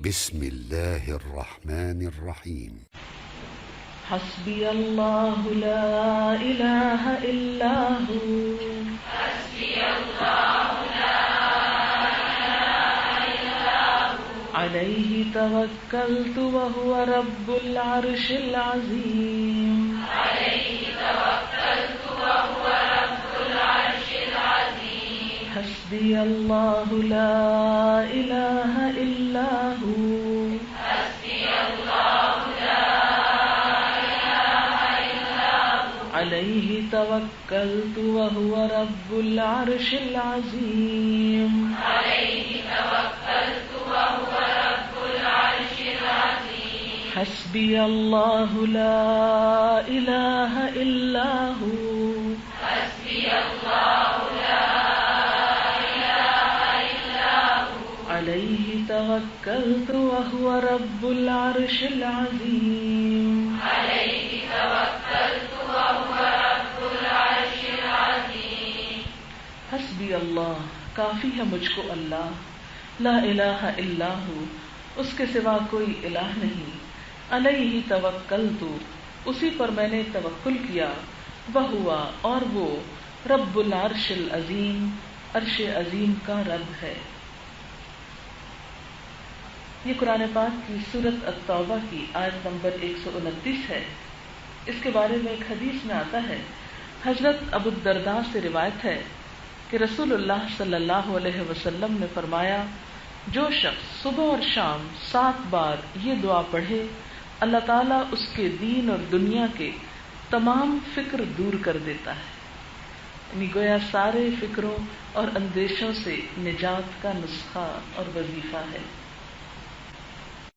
بسم الله الرحمن الرحيم. حسبي الله لا إله إلا هو. حسبي الله لا إله إلا هو. عليه توكلت وهو رب العرش العظيم. عليه توكلت وهو رب العرش العظيم. حسبي الله لا إله إلا هو. حسبي الله لا إله إلا هو. عليه توكلت وهو رب العرش العظيم. عليه توكلت وهو رب العرش العظيم. حسبي الله لا إله إلا هو. حسبي الله لا إله إلا هو. عليه توكلت وهو رب العرش العظيم. عليه توكلت وهو رب العرش العظيم. حسبی اللہ، کافی ہے مجھ کو اللہ، لا الہ الا ہو، اس کے سوا کوئی الہ نہیں، علیہ توکلت، اسی پر میں نے توکل کیا، وہوا، اور وہ، رب العرش العظیم، عرش عظیم کا رب ہے۔ یہ قرآن پاک کی سورۃ التوبہ کی آیت نمبر 129 ہے۔ اس کے بارے میں ایک حدیث میں آتا ہے، حضرت ابو الدرداء سے روایت ہے کہ رسول اللہ صلی اللہ علیہ وسلم نے فرمایا، جو شخص صبح اور شام 7 بار یہ دعا پڑھے، اللہ تعالیٰ اس کے دین اور دنیا کے تمام فکر دور کر دیتا ہے، یعنی گویا سارے فکروں اور اندیشوں سے نجات کا نسخہ اور وظیفہ ہے۔